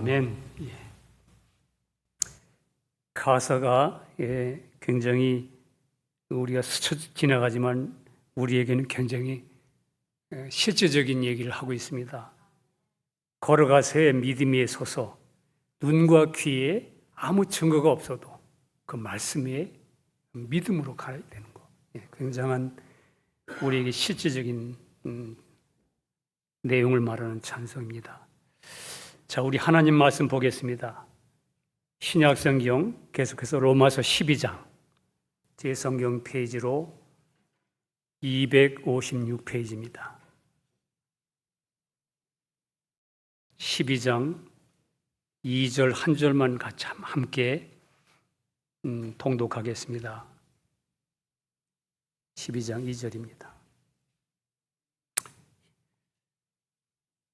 아멘. 가사가 굉장히 우리가 스쳐 지나가지만 우리에게는 굉장히 실제적인 얘기를 하고 있습니다. 걸어가세 믿음에 서서 눈과 귀에 아무 증거가 없어도 그 말씀에 믿음으로 가야 되는 거. 굉장한 우리에게 실제적인 내용을 말하는 찬송입니다. 자, 우리 하나님 말씀 보겠습니다. 신약성경 계속해서 로마서 12장 제 성경 페이지로 256페이지입니다. 12장 2절 한 절만 같이 함께 통독하겠습니다. 12장 2절입니다.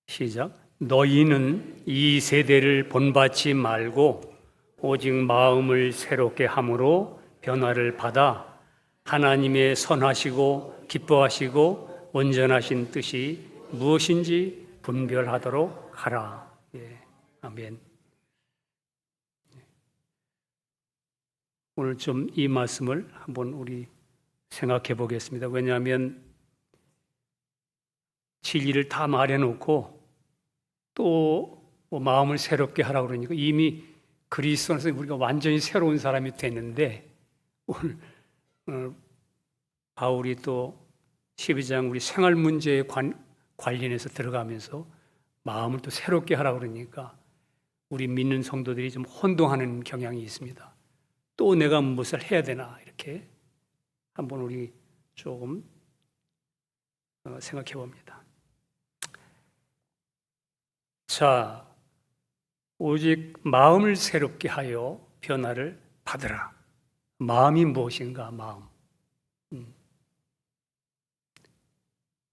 시작. 너희는 이 세대를 본받지 말고 오직 마음을 새롭게 함으로 변화를 받아 하나님의 선하시고 기뻐하시고 온전하신 뜻이 무엇인지 분별하도록 하라. 아멘. 오늘 좀 이 말씀을 한번 우리 생각해 보겠습니다. 왜냐하면 진리를 다 말해놓고 또 뭐 마음을 새롭게 하라고 그러니까 이미 그리스도 안에서 우리가 완전히 새로운 사람이 됐는데 오늘 바울이 또 12장 우리 생활 문제에 관련해서 들어가면서 마음을 또 새롭게 하라고 그러니까 우리 믿는 성도들이 좀 혼동하는 경향이 있습니다. 또 내가 무엇을 해야 되나 이렇게 한번 우리 조금 생각해 봅니다. 자, 오직 마음을 새롭게 하여 변화를 받으라. 마음이 무엇인가? 마음.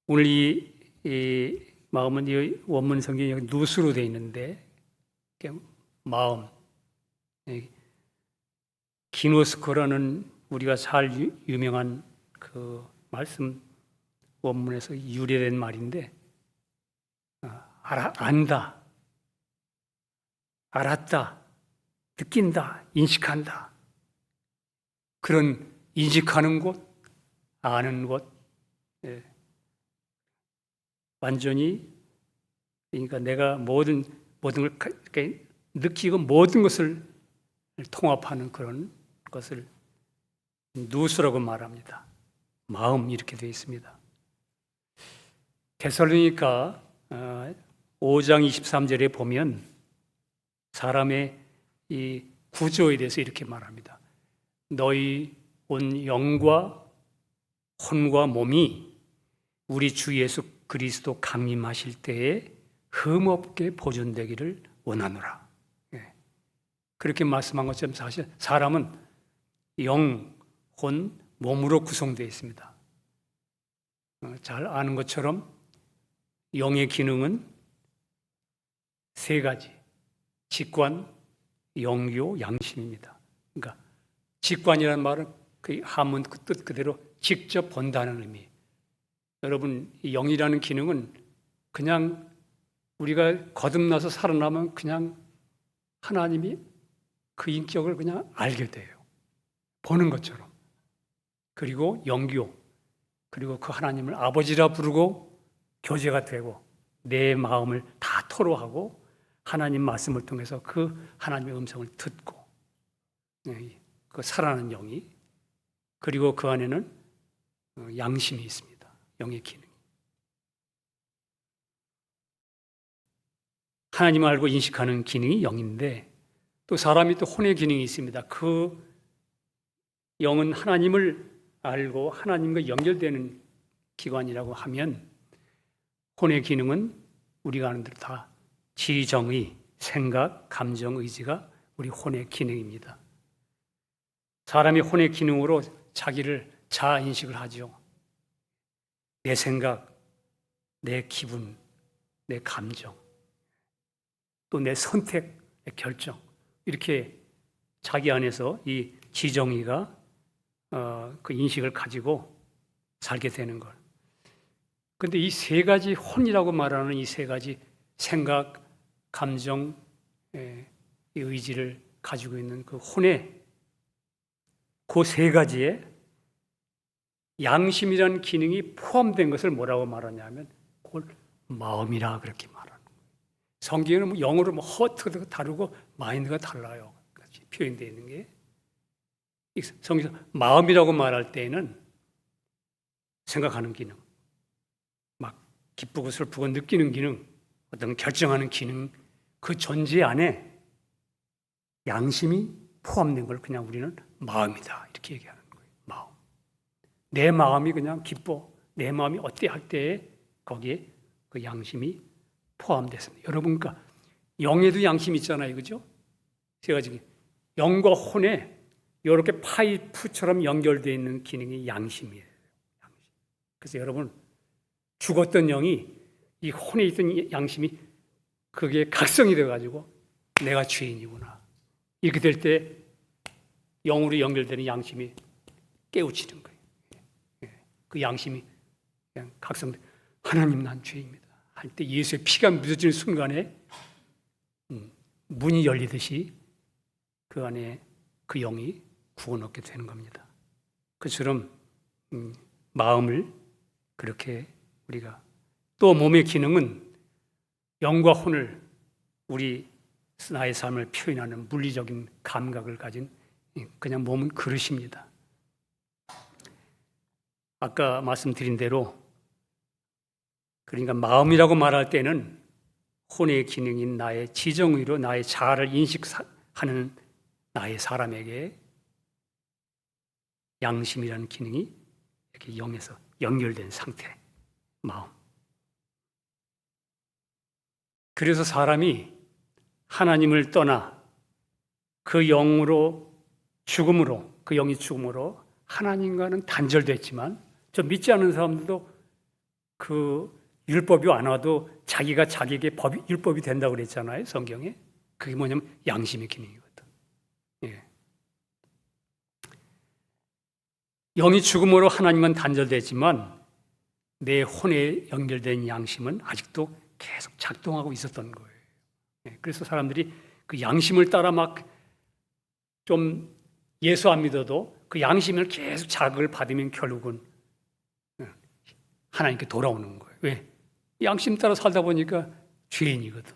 오늘 이 마음은 이 원문 성경이 누스로 되어 있는데 마음. 기노스코라는 우리가 잘 유명한 그 말씀 원문에서 유래된 말인데 안다, 알았다, 느낀다, 인식한다. 그런 인식하는 곳, 아는 곳, 완전히 그러니까 내가 모든 걸 느끼고 모든 것을 통합하는 그런 것을 누스라고 말합니다. 마음 이렇게 되어 있습니다. 데살로니가 5장 23절에 보면 사람의 이 구조에 대해서 이렇게 말합니다. 너희 온 영과 혼과 몸이 우리 주 예수 그리스도 강림하실 때에 흠없게 보존되기를 원하노라. 그렇게 말씀한 것처럼 사실 사람은 영, 혼, 몸으로 구성되어 있습니다. 잘 아는 것처럼 영의 기능은 세 가지. 직관, 영교, 양심입니다. 그러니까 직관이라는 말은 그 한문 그 뜻 그대로 직접 본다는 의미. 여러분, 이 영이라는 기능은 그냥 우리가 거듭나서 살아나면 그냥 하나님이 그 인격을 그냥 알게 돼요. 보는 것처럼. 그리고 영교, 그리고 그 하나님을 아버지라 부르고 교제가 되고 내 마음을 다 토로하고 하나님 말씀을 통해서 그 하나님의 음성을 듣고 그 살아나는 영이 그리고 그 안에는 양심이 있습니다. 영의 기능. 하나님을 알고 인식하는 기능이 영인데 또 사람이 또 혼의 기능이 있습니다. 그 영은 하나님을 알고 하나님과 연결되는 기관이라고 하면 혼의 기능은 우리가 아는 대로 다 지정의, 생각, 감정, 의지가 우리 혼의 기능입니다. 사람이 혼의 기능으로 자기를 자아 인식을 하죠. 내 생각, 내 기분, 내 감정, 또 내 선택, 내 결정 이렇게 자기 안에서 이 지정의가 그 인식을 가지고 살게 되는 걸. 그런데 이 세 가지 혼이라고 말하는 이 세 가지 생각, 감정, 이 의지를 가지고 있는 그 혼의 그 세 가지에 양심이라는 기능이 포함된 것을 뭐라고 말하냐면 그걸 마음이라 그렇게 말하는 거예요. 성경에는 뭐 영어로 뭐 허트가 다르고 마인드가 달라요. 같이 표현되어 있는 게. 성경에서 마음이라고 말할 때에는 생각하는 기능, 막 기쁘고 슬프고 느끼는 기능, 어떤 결정하는 기능, 그 존재 안에 양심이 포함된 걸 그냥 우리는 마음이다 이렇게 얘기하는 거예요. 마음. 내 마음이 그냥 기뻐, 내 마음이 어때 할 때에 거기에 그 양심이 포함됐습니다. 여러분, 그러니까 영에도 양심이 있잖아요, 그죠? 세 가지 영과 혼에 이렇게 파이프처럼 연결되어 있는 기능이 양심이에요. 양심. 그래서 여러분, 죽었던 영이 이 혼에 있던 양심이 그게 각성이 돼가지고 내가 죄인이구나 이렇게 될 때 영으로 연결되는 양심이 깨우치는 거예요. 그 양심이 그냥 각성돼 하나님 난 죄입니다 할 때 예수의 피가 묻어지는 순간에 문이 열리듯이 그 안에 그 영이 구원 얻게 되는 겁니다. 그처럼 마음을 그렇게 우리가 또 몸의 기능은 영과 혼을 우리 나의 삶을 표현하는 물리적인 감각을 가진 그냥 몸은 그릇입니다. 아까 말씀드린 대로 그러니까 마음이라고 말할 때는 혼의 기능인 나의 지정의로 나의 자아를 인식하는 나의 사람에게 양심이라는 기능이 이렇게 영에서 연결된 상태, 마음. 그래서 사람이 하나님을 떠나 그 영으로 죽음으로, 그 영이 죽음으로 하나님과는 단절됐지만 저 믿지 않는 사람들도 그 율법이 안 와도 자기가 자기에게 율법이 된다고 그랬잖아요, 성경에. 그게 뭐냐면 양심의 기능이거든. 예. 영이 죽음으로 하나님은 단절됐지만 내 혼에 연결된 양심은 아직도 계속 작동하고 있었던 거예요. 예. 그래서 사람들이 그 양심을 따라 막 좀 예수 안 믿어도 그 양심을 계속 자극을 받으면 결국은 하나님께 돌아오는 거예요. 왜? 양심 따라 살다 보니까 죄인이거든.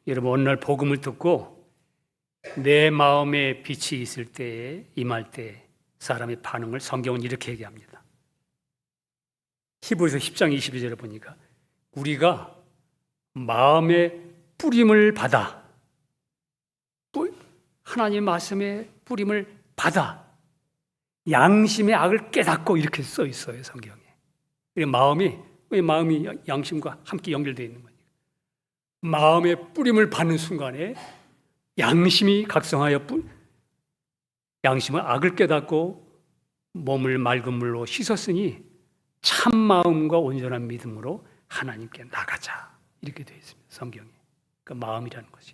여러분, 어느 날 복음을 듣고 내 마음에 빛이 있을 때에 임할 때 사람의 반응을 성경은 이렇게 얘기합니다. 히브리서 10장 22절에 보니까 우리가 마음의 뿌림을 받아 하나님의 말씀의 뿌림을 받아 양심의 악을 깨닫고 이렇게 써 있어요, 성경에. 마음이 양심과 함께 연결되어 있는 거니까. 마음의 뿌림을 받는 순간에 양심이 각성하여 양심은 악을 깨닫고 몸을 맑은 물로 씻었으니 참 마음과 온전한 믿음으로 하나님께 나가자. 이렇게 되어 있습니다, 성경에. 그 마음이라는 것이.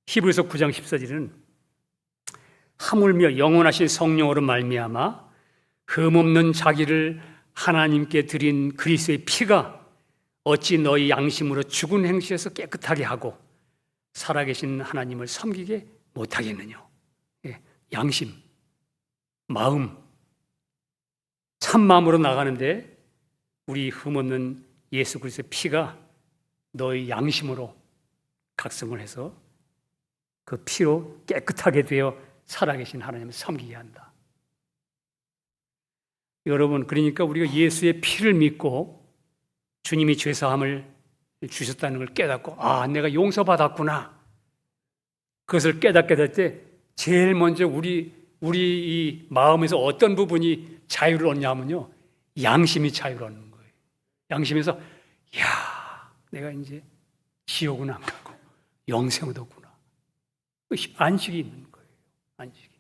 히브리서 9장 14절에는 하물며 영원하신 성령으로 말미암아 흠없는 자기를 하나님께 드린 그리스도의 피가 어찌 너희 양심으로 죽은 행실에서 깨끗하게 하고 살아계신 하나님을 섬기게 못하겠느냐. 양심, 마음, 참 마음으로 나가는데 우리 흠없는 예수 그리스도의 피가 너희 양심으로 각성을 해서 그 피로 깨끗하게 되어 살아계신 하나님을 섬기게 한다. 여러분, 그러니까 우리가 예수의 피를 믿고 주님이 죄사함을 주셨다는 걸 깨닫고 내가 용서받았구나. 그것을 깨닫게 될 때 제일 먼저 우리 이 마음에서 어떤 부분이 자유를 얻냐면요, 양심이 자유를 얻는 거예요. 양심에서 내가 이제 지옥은 안 가고 영생을 얻구나. 안식이 있는 거예요. 안식이.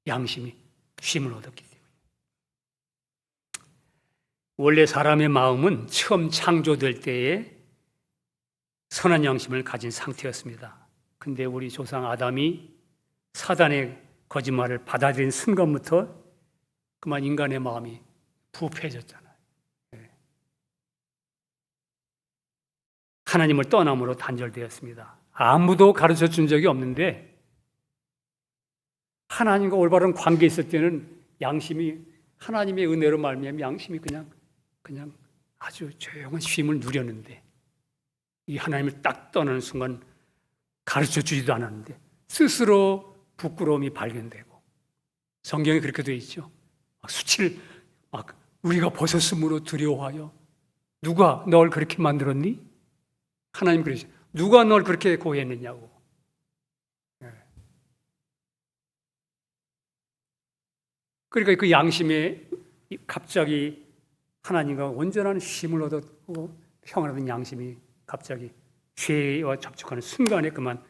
양심이 쉼을 얻었기 때문에. 원래 사람의 마음은 처음 창조될 때에 선한 양심을 가진 상태였습니다. 근데 우리 조상 아담이 사단의 거짓말을 받아들인 순간부터 그만 인간의 마음이 부패해졌잖아요. 하나님을 떠남으로 단절되었습니다. 아무도 가르쳐 준 적이 없는데 하나님과 올바른 관계에 있을 때는 양심이 하나님의 은혜로 말미암아 양심이 그냥 아주 조용한 쉼을 누렸는데 이 하나님을 딱 떠나는 순간 가르쳐 주지도 않았는데 스스로 부끄러움이 발견되고 성경에 그렇게 되어 있죠. 수치를 우리가 벗었으므로 두려워하여 누가 널 그렇게 만들었니? 하나님 그러죠. 누가 널 그렇게 고했느냐고. 그러니까 그 양심에 갑자기 하나님과 온전한 쉼을 얻었고 평안한 양심이 갑자기 죄와 접촉하는 순간에 그만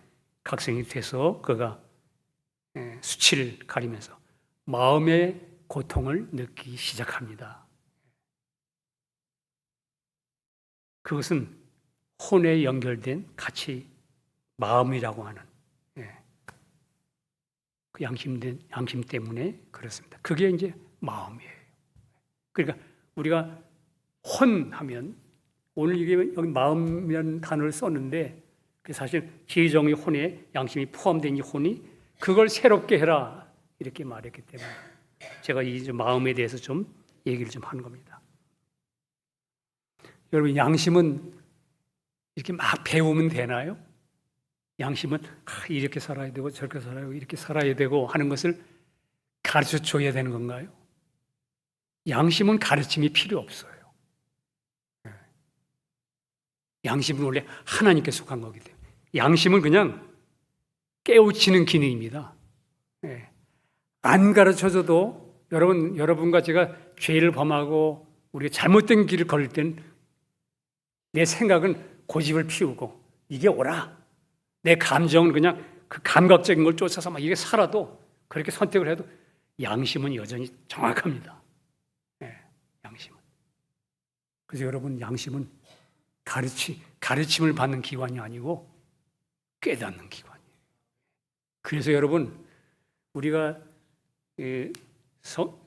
각성이 돼서 그가 수치를 가리면서 마음의 고통을 느끼기 시작합니다. 그것은 혼에 연결된 가치 마음이라고 하는 그 양심 때문에 그렇습니다. 그게 이제 마음이에요. 그러니까 우리가 혼하면 오늘 이게 여기 마음이라는 단어를 썼는데 사실 지정의 혼에 양심이 포함된 이 혼이 그걸 새롭게 해라 이렇게 말했기 때문에 제가 이 마음에 대해서 좀 얘기를 좀 하는 겁니다. 여러분 양심은 이렇게 막 배우면 되나요? 양심은 이렇게 살아야 되고 저렇게 살아야 되고 이렇게 살아야 되고 하는 것을 가르쳐 줘야 되는 건가요? 양심은 가르침이 필요 없어요. 양심은 원래 하나님께 속한 거기 때문에 양심은 그냥 깨우치는 기능입니다. 안 가르쳐줘도 여러분과 제가 죄를 범하고 우리가 잘못된 길을 걸을 땐 내 생각은 고집을 피우고 이게 옳아. 내 감정은 그냥 그 감각적인 걸 쫓아서 막 이게 살아도 그렇게 선택을 해도 양심은 여전히 정확합니다. 양심은. 그래서 여러분 양심은 가르침을 받는 기관이 아니고 깨닫는 기관이에요. 그래서 여러분 우리가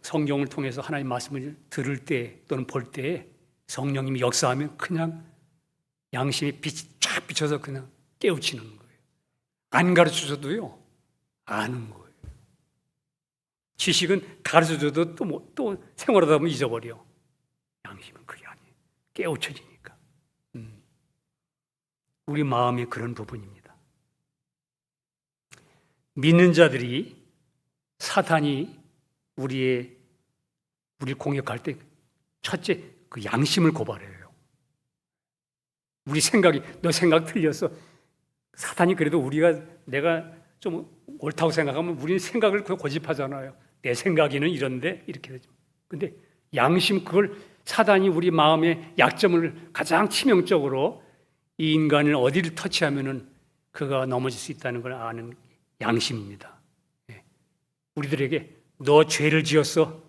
성경을 통해서 하나님 말씀을 들을 때 또는 볼 때 성령님이 역사하면 그냥 양심이 빛이 쫙 비쳐서 그냥 깨우치는 거예요. 안 가르쳐줘도요 아는 거예요. 지식은 가르쳐줘도 또 생활하다 보면 잊어버려. 양심은 그게 아니에요. 깨우쳐지니까. 우리 마음이 그런 부분입니다. 믿는 자들이 사탄이 우리를 공격할 때 첫째 그 양심을 고발해요. 우리 생각이 너 생각 틀렸어. 사탄이 그래도 내가 좀 옳다고 생각하면 우리는 생각을 고집하잖아요. 내 생각에는 이런데 이렇게 되죠. 근데 양심 그걸 사단이 우리 마음의 약점을 가장 치명적으로 이 인간을 어디를 터치하면은 그가 넘어질 수 있다는 걸 아는 양심입니다. 우리들에게 너 죄를 지었어.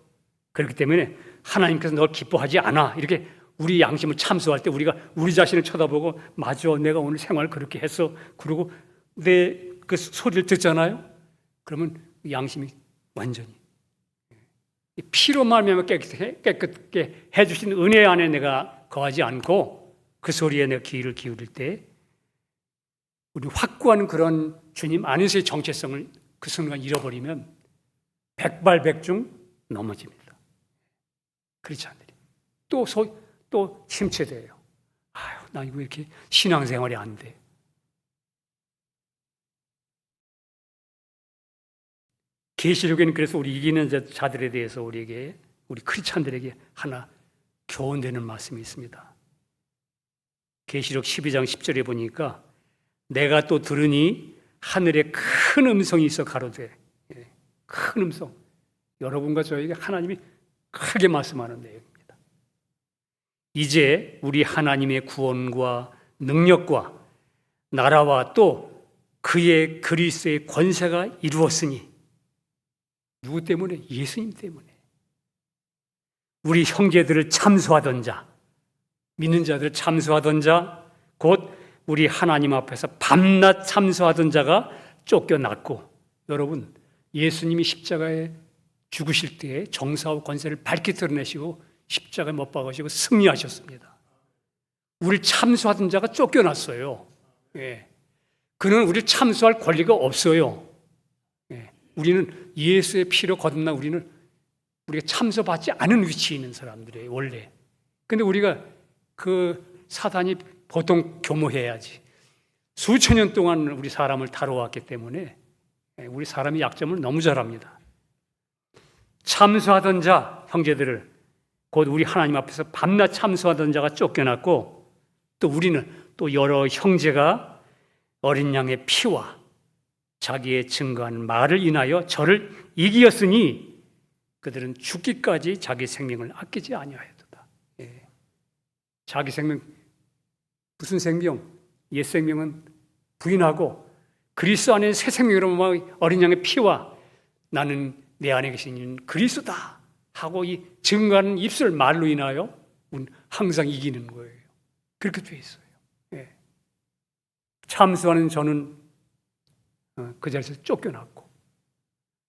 그렇기 때문에 하나님께서 널 기뻐하지 않아. 이렇게 우리 양심을 참소할 때 우리가 우리 자신을 쳐다보고 맞아 내가 오늘 생활을 그렇게 했어. 그리고 내 그 소리를 듣잖아요. 그러면 양심이 완전히 피로 말미암아 깨끗게 해주신 은혜 안에 내가 거하지 않고 그 소리에 내가 귀를 기울일 때 우리 확고한 그런 주님 안에서의 정체성을 그 순간 잃어버리면 백발백중 넘어집니다. 그렇지 않으리. 또 침체돼요. 아유, 나 이거 이렇게 신앙생활이 안 돼. 계시록에는 그래서 우리 이기는 자들에 대해서 우리 크리스찬들에게 하나 교훈되는 말씀이 있습니다. 계시록 12장 10절에 보니까 내가 또 들으니 하늘에 큰 음성이 있어 가로되 큰 음성. 여러분과 저에게 하나님이 크게 말씀하는 내용입니다. 이제 우리 하나님의 구원과 능력과 나라와 또 그의 그리스도의 권세가 이루었으니 누구 때문에? 예수님 때문에. 우리 형제들을 참소하던 자, 믿는 자들을 참소하던 자, 곧 우리 하나님 앞에서 밤낮 참소하던 자가 쫓겨났고, 여러분 예수님이 십자가에 죽으실 때에 정사와 권세를 밝게 드러내시고 십자가에 못 박으시고 승리하셨습니다. 우리를 참수하던 자가 쫓겨났어요. 예. 그는 우리를 참수할 권리가 없어요. 예. 우리는 예수의 피로 거듭나 우리가 참수받지 않은 위치에 있는 사람들이에요, 원래. 근데 우리가 그 사단이 보통 교모해야지. 수천 년 동안 우리 사람을 다뤄왔기 때문에 우리 사람의 약점을 너무 잘 압니다. 참수하던 자, 형제들을 곧 우리 하나님 앞에서 밤낮 참수하던 자가 쫓겨났고, 또 우리는 또 여러 형제가 어린 양의 피와 자기의 증거한 말을 인하여 저를 이기었으니 그들은 죽기까지 자기 생명을 아끼지 아니하였도다. 예. 자기 생명, 무슨 생명? 옛 생명은 부인하고 그리스도 안에 새 생명으로 어린 양의 피와 나는 내 안에 계신 이는 그리스도다 하고 이 증거하는 입술 말로 인하여 항상 이기는 거예요. 그렇게 되어 있어요. 예. 참수하는 저는 그 자리에서 쫓겨났고,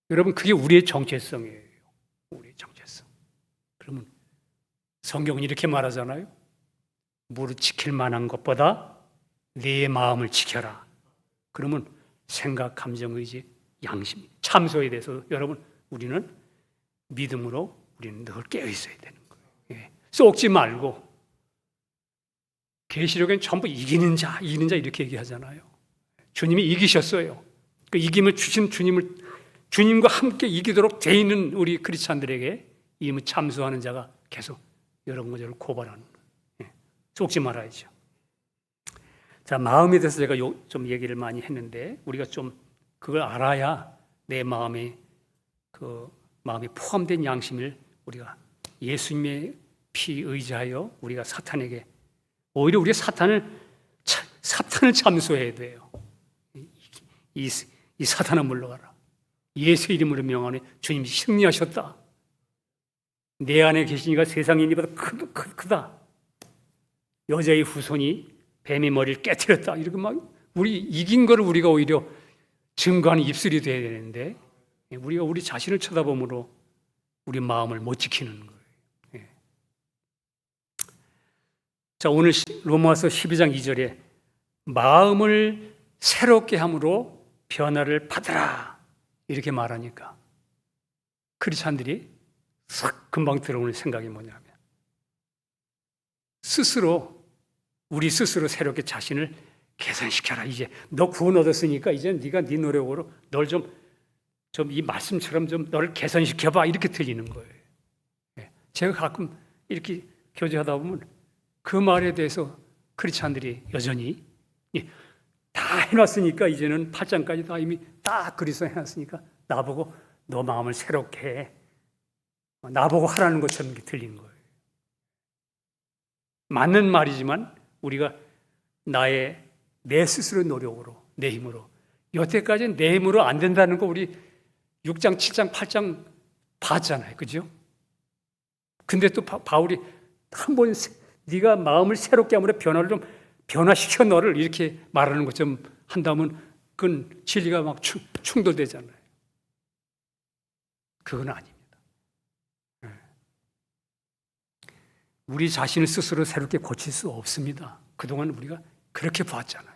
여러분 그게 우리의 정체성이에요. 우리의 정체성. 그러면 성경은 이렇게 말하잖아요. 무릇 지킬 만한 것보다 내 마음을 지켜라. 그러면 생각, 감정, 의지, 양심, 참소에 대해서 여러분 우리는 믿음으로 우리는 늘 깨어 있어야 되는 거예요. 예. 쏙지 말고, 계시록엔 전부 이기는 자 이렇게 얘기하잖아요. 주님이 이기셨어요. 그 이김을 주신 주님과 함께 이기도록 돼 있는 우리 크리스찬들에게 이미 참수하는 자가 계속 여러분과 저를 고발하는 거예요. 예. 쏙지 말아야죠. 자, 마음에 대해서 제가 좀 얘기를 많이 했는데, 우리가 좀 그걸 알아야 내 마음에 마음에 포함된 양심을 우리가 예수님의 피 의지하여 우리가 사탄에게, 오히려 우리가 사탄을 참소해야 돼요. 이 사탄아 물러가라. 예수 이름으로 명하니 주님이 승리하셨다. 내 안에 계시니가 세상의 이보다 크다. 여자의 후손이 뱀의 머리를 깨뜨렸다. 이렇게 막 우리 이긴 거를 우리가 오히려 증거하는 입술이 돼야 되는데, 우리가 우리 자신을 쳐다보므로 우리 마음을 못 지키는 거예요. 예. 자, 오늘 로마서 12장 2절에 마음을 새롭게 함으로 변화를 받으라 이렇게 말하니까 크리스찬들이 싹 금방 들어오는 생각이 뭐냐면, 우리 스스로 새롭게 자신을 개선시켜라. 이제 너 구원 얻었으니까 이제 네가 네 노력으로 널 좀 이 말씀처럼 좀 너를 개선시켜봐 이렇게 들리는 거예요. 제가 가끔 이렇게 교제하다 보면 그 말에 대해서 크리스찬들이 여전히 다 해놨으니까, 이제는 8장까지 다 이미 딱 그리스도 해놨으니까 나보고 너 마음을 새롭게 해, 나보고 하라는 것처럼 이렇게 들리는 거예요. 맞는 말이지만 우리가 내 스스로 노력으로, 내 힘으로, 여태까지는 내 힘으로 안 된다는 거 우리 6장, 7장, 8장 봤잖아요. 그죠? 근데 또 바울이 한 번 네가 마음을 새롭게 함으로 변화를 좀 변화시켜 너를 이렇게 말하는 것좀 한다면 그건 진리가 막 충돌되잖아요. 그건 아닙니다. 우리 자신을 스스로 새롭게 고칠 수 없습니다. 그동안 우리가 그렇게 봤잖아요.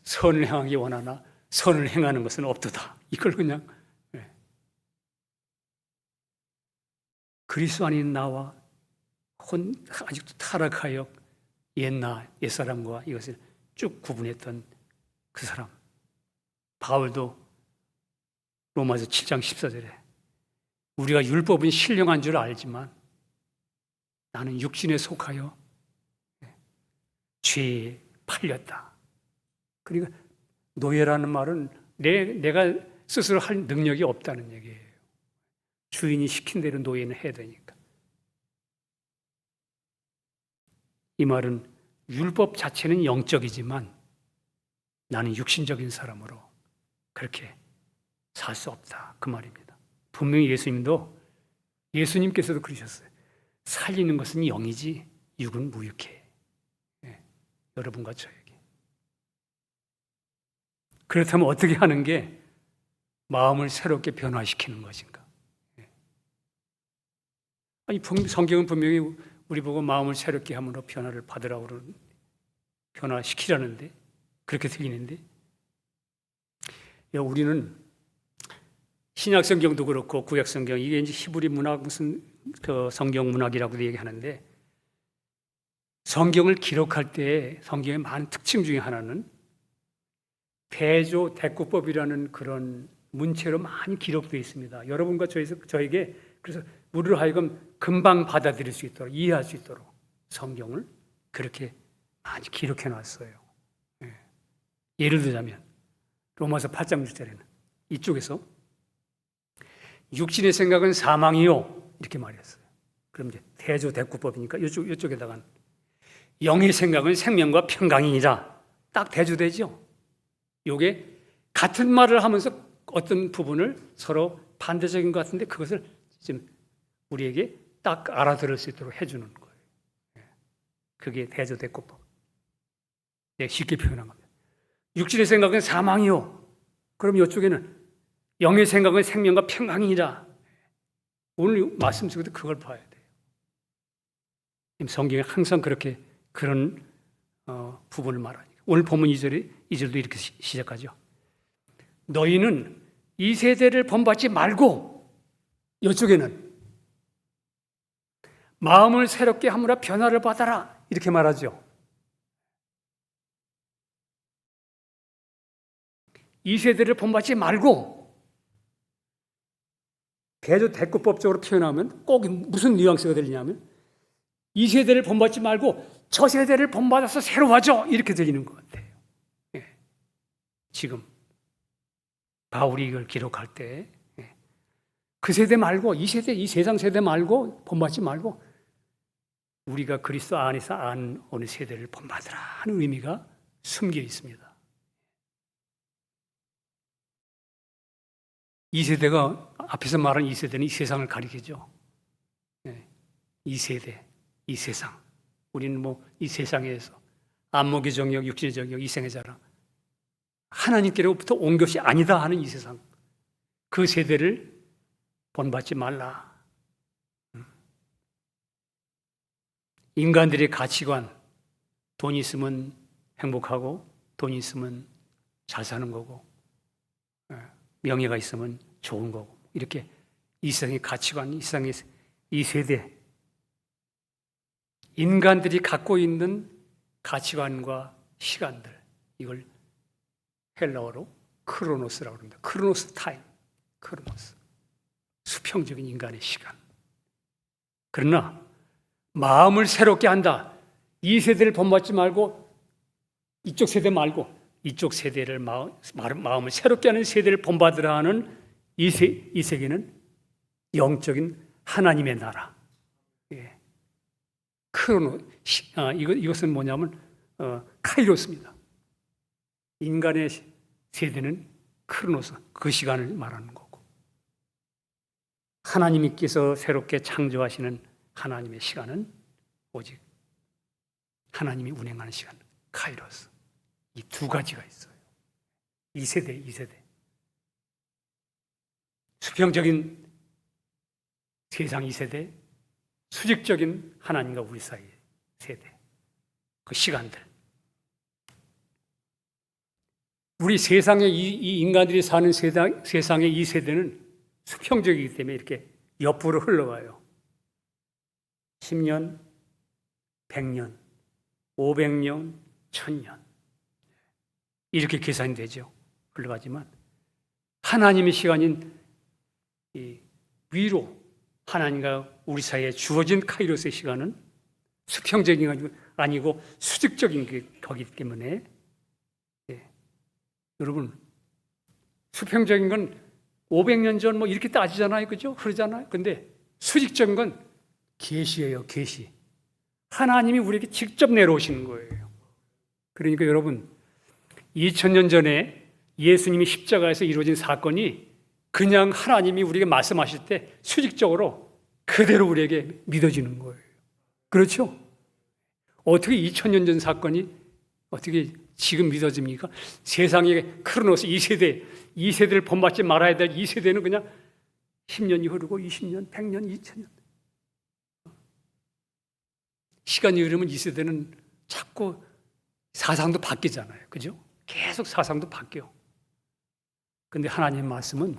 선을 행하기 원하나 선을 행하는 것은 없도다. 이걸 그냥 그리스도 안인 나와 아직도 타락하여 옛사람과 이것을 쭉 구분했던 그 사람, 바울도 로마서 7장 14절에 우리가 율법은 신령한 줄 알지만 나는 육신에 속하여 죄에 팔렸다. 그러니까 노예라는 말은 내가 스스로 할 능력이 없다는 얘기예요. 주인이 시킨 대로 노예는 해야 되니까. 이 말은 율법 자체는 영적이지만 나는 육신적인 사람으로 그렇게 살 수 없다. 그 말입니다. 분명히 예수님께서도 그러셨어요. 살리는 것은 영이지 육은 무육해. 여러분과 저에게. 그렇다면 어떻게 하는 게 마음을 새롭게 변화시키는 것인가? 아니 성경은 분명히 우리 보고 마음을 새롭게 함으로 변화를 받으라고 그러는, 변화시키라는데 그렇게 들리는데, 우리는 신약 성경도 그렇고 구약 성경, 이게 이제 히브리 문학, 무슨 그 성경 문학이라고도 얘기하는데, 성경을 기록할 때 성경의 많은 특징 중에 하나는 대조 대꾸법이라는 그런 문체로 많이 기록되어 있습니다. 여러분과 저에게 그래서 우리로 하여금 금방 받아들일 수 있도록, 이해할 수 있도록 성경을 그렇게 많이 기록해 놨어요. 예를 들자면 로마서 8장 6절에는 이쪽에서 육신의 생각은 사망이요 이렇게 말했어요. 그럼 이제 대조 대꾸법이니까 이쪽에다가 영의 생각은 생명과 평강이니라 딱 대조되죠. 요게 같은 말을 하면서 어떤 부분을 서로 반대적인 것 같은데 그것을 지금 우리에게 딱 알아들을 수 있도록 해주는 거예요. 그게 대조 대꾸법. 쉽게 표현한 겁니다. 육신의 생각은 사망이요. 그럼 이쪽에는 영의 생각은 생명과 평강이니라. 오늘 말씀 속에도 그걸 봐야 돼요. 성경에 항상 그렇게 그런 부분을 말하니까. 오늘 본문 2절도 이렇게 시작하죠. 너희는 이 세대를 본받지 말고, 이쪽에는 마음을 새롭게 함으로 변화를 받아라 이렇게 말하죠. 이 세대를 본받지 말고, 대조 대꾸법적으로 표현하면 꼭 무슨 뉘앙스가 들리냐면 이 세대를 본받지 말고 저 세대를 본받아서 새로워져 이렇게 들리는 것 같아요. 지금 바울이 이걸 기록할 때 그 세대 말고 이 세대, 이 세상 세대 말고 본받지 말고 우리가 그리스도 안에서 안 어느 세대를 본받으라 하는 의미가 숨겨 있습니다. 이 세대가 앞에서 말한 이 세대는 이 세상을 가리키죠. 이 세대, 이 세상. 우리는 이 세상에서 안목의 정욕, 육신의 정욕, 이생의 자랑, 하나님께로부터 온 것이 아니다 하는 이 세상, 그 세대를 본받지 말라. 인간들의 가치관, 돈 있으면 행복하고 돈 있으면 잘 사는 거고 명예가 있으면 좋은 거고, 이렇게 이 세상의 가치관, 이 세상의 이 세대, 인간들이 갖고 있는 가치관과 시간들, 이걸 헬라어로 크로노스라고 합니다. 크로노스 타임, 크로노스. 수평적인 인간의 시간. 그러나 마음을 새롭게 한다. 이 세대를 본받지 말고 이쪽 세대 말고 이쪽 세대를 마음을 새롭게 하는 세대를 본받으라 하는 이 세계는 영적인 하나님의 나라. 이것은 뭐냐면 카이로스입니다. 인간의 세대는 크로노스, 그 시간을 말하는 거고, 하나님께서 새롭게 창조하시는 하나님의 시간은 오직 하나님이 운행하는 시간, 카이로스. 이 두 가지가 있어요. 이 세대. 수평적인 세상 이 세대, 수직적인 하나님과 우리 사이의 세대, 그 시간들. 우리 세상에 이 인간들이 사는 세상의 이 세대는 수평적이기 때문에 이렇게 옆으로 흘러가요. 10년, 100년, 500년, 1000년 이렇게 계산이 되죠. 흘러가지만 하나님의 시간인 이 위로 하나님과 우리 사이에 주어진 카이로스의 시간은 수평적인 게 아니고 수직적인 게 거기 때문에 여러분, 수평적인 건 500년 전 이렇게 따지잖아요. 그죠? 그러잖아요. 근데 수직적인 건 계시예요, 계시. 하나님이 우리에게 직접 내려오시는 거예요. 그러니까 여러분, 2000년 전에 예수님이 십자가에서 이루어진 사건이 그냥 하나님이 우리에게 말씀하실 때 수직적으로 그대로 우리에게 믿어지는 거예요. 그렇죠? 어떻게 2000년 전 사건이 어떻게 지금 믿어집니까? 세상의 크로노스 이 세대를 본받지 말아야 될 이 세대는 그냥 10년이 흐르고 20년, 100년, 2000년 시간이 흐르면 이 세대는 자꾸 사상도 바뀌잖아요. 그죠? 계속 사상도 바뀌어. 근데 하나님의 말씀은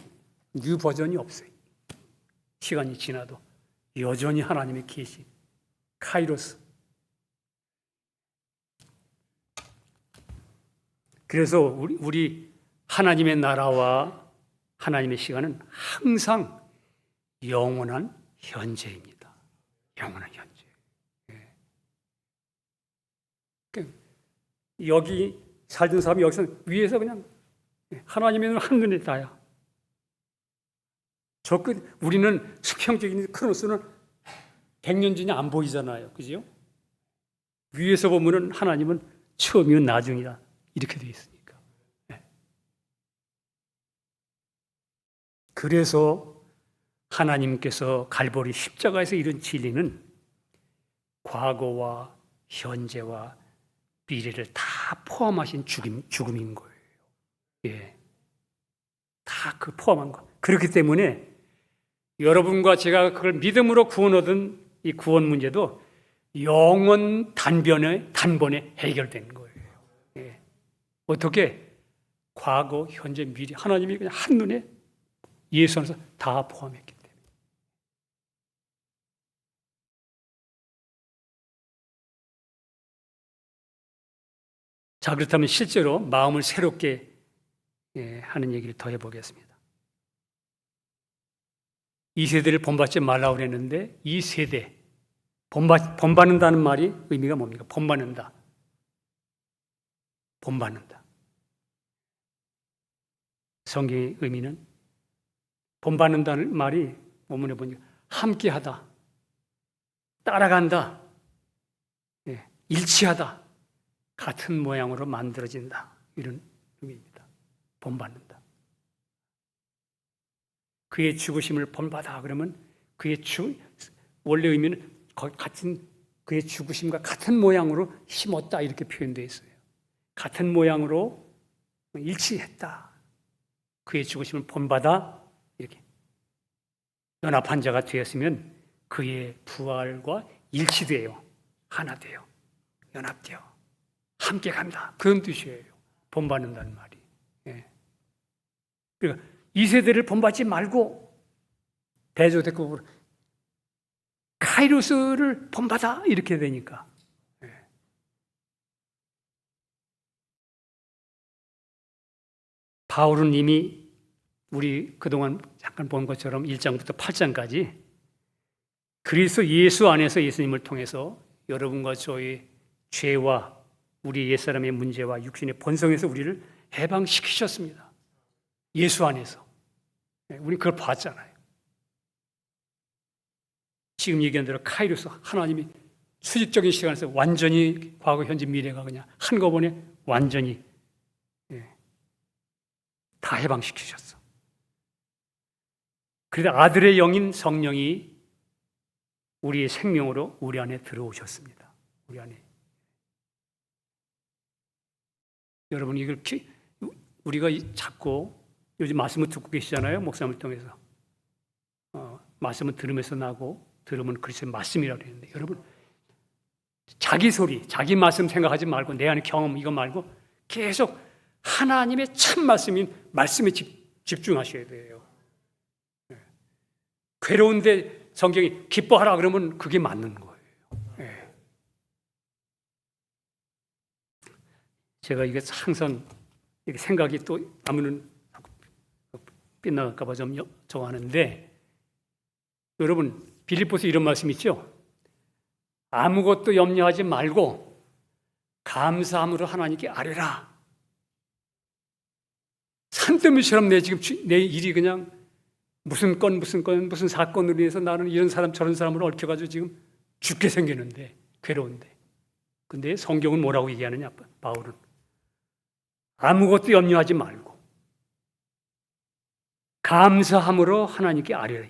뉴 버전이 없어요. 시간이 지나도 여전히 하나님의 계시, 카이로스. 그래서 우리 하나님의 나라와 하나님의 시간은 항상 영원한 현재입니다. 영원한 현재. 여기 살던 사람이 여기서 위에서 그냥 하나님의 눈은 한눈에 다야. 우리는 수평적인 크로노스는 100년 전이 안 보이잖아요. 그죠? 위에서 보면은 하나님은 처음이요 나중이다. 이렇게 되어 있으니까. 그래서 하나님께서 갈보리 십자가에서 이룬 진리는 과거와 현재와 미래를 다 포함하신 죽음인 거예요. 예. 다 그 포함한 거. 그렇기 때문에 여러분과 제가 그걸 믿음으로 구원 얻은 이 구원 문제도 영원 단번에 해결된 거예요. 예. 어떻게? 과거, 현재, 미래 하나님이 그냥 한눈에 예수 안에서 다 포함했기 때문에. 자, 그렇다면 실제로 마음을 새롭게 하는 얘기를 더 해보겠습니다. 이 세대를 본받지 말라고 그랬는데 이 세대, 본받는다는 말이 의미가 뭡니까? 본받는다. 성경의 의미는 본받는다는 말이 원문에 보니까 함께하다, 따라간다, 일치하다, 같은 모양으로 만들어진다. 이런 의미입니다. 본받는다. 그의 죽으심을 본받아 그러면 원래 의미는 같은 그의 죽으심과 같은 모양으로 심었다 이렇게 표현되어 있어요. 같은 모양으로 일치했다. 그의 죽으심을 본받아 이렇게 연합한 자가 되었으면 그의 부활과 일치돼요. 하나 돼요. 연합돼요. 함께 간다. 그런 뜻이에요. 본받는다는 말이. 그러니까 이 세대를 본받지 말고 대조대급으로 카이로스를 본받아 이렇게 되니까. 바울은 이미 우리 그동안 잠깐 본 것처럼 1장부터 8장까지 그리스도 예수 안에서 예수님을 통해서 여러분과 저의 죄와 우리 옛사람의 문제와 육신의 본성에서 우리를 해방시키셨습니다. 예수 안에서. 우리 그걸 봤잖아요. 지금 얘기한 대로 카이로스 하나님이 수직적인 시간에서 완전히 과거, 현재, 미래가 그냥 한꺼번에 완전히 다 해방시키셨어. 그래서 아들의 영인 성령이 우리의 생명으로 우리 안에 들어오셨습니다. 우리 안에. 여러분 이걸 우리가 자꾸 요즘 말씀을 듣고 계시잖아요. 목사님을 통해서. 말씀을 들으면서 나고 들으면 그리스도의 말씀이라고 그랬는데 여러분 자기 소리, 자기 말씀 생각하지 말고 내 안의 경험 이거 말고 계속 하나님의 참 말씀인 말씀에 집중하셔야 돼요. 괴로운데 성경이 기뻐하라 그러면 그게 맞는 거예요. 제가 이게 항상 이렇게 생각이 또 아무는 빗나갈까 봐 좀 정하는데 여러분 빌립보서 이런 말씀 있죠? 아무것도 염려하지 말고 감사함으로 하나님께 아뢰라. 산더미처럼 내 일이 그냥 무슨 사건으로 인해서 나는 이런 사람 저런 사람으로 얽혀가지고 지금 죽게 생겼는데 괴로운데. 근데 성경은 뭐라고 얘기하느냐? 바울은 아무것도 염려하지 말고 감사함으로 하나님께 아뢰라.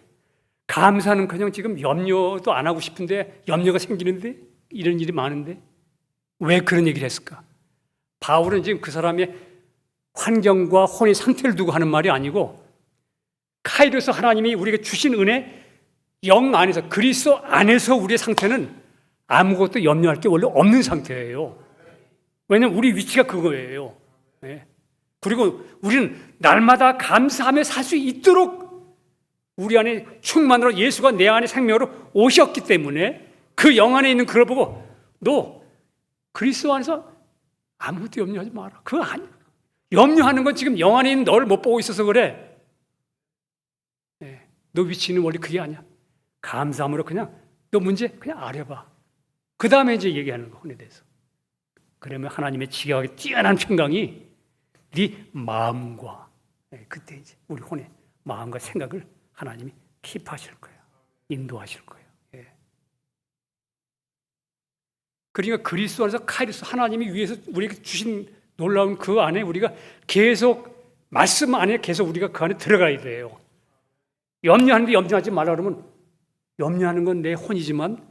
감사는 그냥 지금 염려도 안 하고 싶은데 염려가 생기는데 이런 일이 많은데 왜 그런 얘기를 했을까? 바울은 지금 그 사람의 환경과 혼의 상태를 두고 하는 말이 아니고 카이로스 하나님이 우리에게 주신 은혜 영 안에서 그리스도 안에서 우리의 상태는 아무것도 염려할 게 원래 없는 상태예요. 왜냐하면 우리 위치가 그거예요. 네. 그리고 우리는 날마다 감사하며 살 수 있도록 우리 안에 충만으로 예수가 내 안에 생명으로 오셨기 때문에 그 영 안에 있는 그걸 보고 너 그리스도 안에서 아무것도 염려하지 마라. 그거 아니야. 염려하는 건 지금 영 안에 있는 너를 못 보고 있어서 그래. 네. 너 위치는 원래 그게 아니야. 감사함으로 그냥 너 문제 그냥 아려봐. 그 다음에 이제 얘기하는 거 혼에 대해서. 그러면 하나님의 지각하게 뛰어난 평강이 네 마음과 그때 이제 우리 혼의 마음과 생각을 하나님이 킵하실 거예요. 인도하실 거예요. 예. 그러니까 그리스도 안에서 카이로스 하나님이 위해서 우리에게 주신 놀라운 그 안에 우리가 계속 말씀 안에 계속 우리가 그 안에 들어가야 돼요. 염려하는데 염려하지 말라 그러면 염려하는 건 내 혼이지만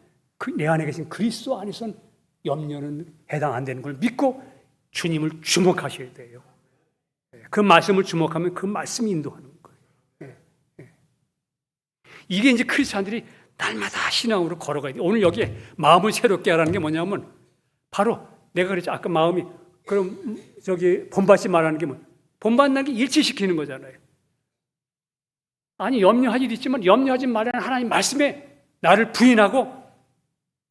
내 안에 계신 그리스도 안에서는 염려는 해당 안 되는 걸 믿고 주님을 주목하셔야 돼요. 그 말씀을 주목하면 그 말씀이 인도하는 거예요. 이게 이제 크리스찬들이 날마다 신앙으로 걸어가야 돼요. 오늘 여기에 마음을 새롭게 하라는 게 뭐냐면 바로 내가 그랬죠. 아까 마음이 그럼 저기 본받지 말라는 게 뭐? 본받는 게 일치시키는 거잖아요. 아니 염려할 일이 있지만 염려하지 말라는 하나님 말씀에 나를 부인하고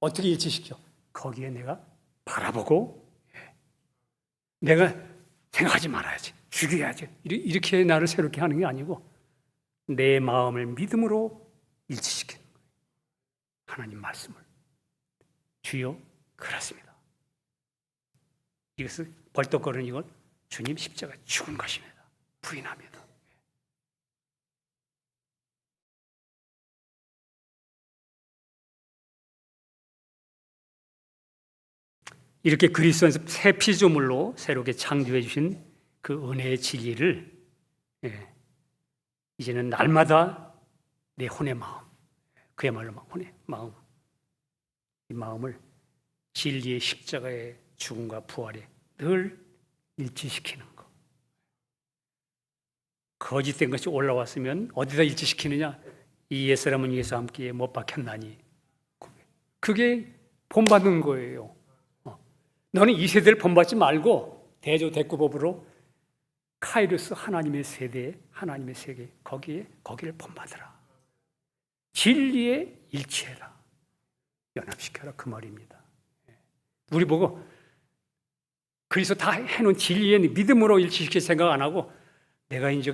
어떻게 일치시켜? 거기에 내가 바라보고 내가 생각하지 말아야지. 죽여야지. 이렇게 나를 새롭게 하는 게 아니고 내 마음을 믿음으로 일치시키는 거예요. 하나님 말씀을. 주여 그렇습니다. 이것을 벌떡거리는 이건 주님 십자가 죽은 것입니다. 부인합니다. 이렇게 그리스도 안에서 새 피조물로 새롭게 창조해 주신 그 은혜의 진리를 이제는 날마다 내 혼의 마음, 그야말로 혼의 마음, 이 마음을 진리의 십자가의 죽음과 부활에 늘 일치시키는 것. 거짓된 것이 올라왔으면 어디다 일치시키느냐? 이 옛사람은 예수와 함께 못 박혔나니. 그게 본받는 거예요. 너는 이 세대를 본받지 말고 대조대꾸법으로 카이로스 하나님의 세대, 하나님의 세계 거기를 본받으라. 진리에 일치해라. 연합시켜라 그 말입니다. 우리 보고 그래서 다 해놓은 진리에 믿음으로 일치시킬 생각 안 하고 내가 이제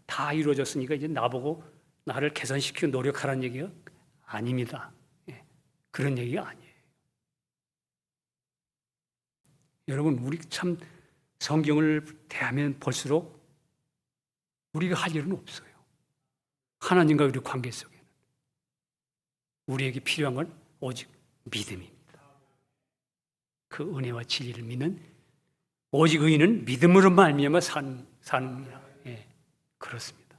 다 이루어졌으니까 이제 나보고 나를 개선시키고 노력하라는 얘기가 아닙니다. 그런 얘기가 아니에요. 여러분 우리 참 성경을 대하면 볼수록 우리가 할 일은 없어요. 하나님과 우리 관계 속에는 우리에게 필요한 건 오직 믿음입니다. 그 은혜와 진리를 믿는 오직 의인은 믿음으로 말미암아 사느니라. 그렇습니다.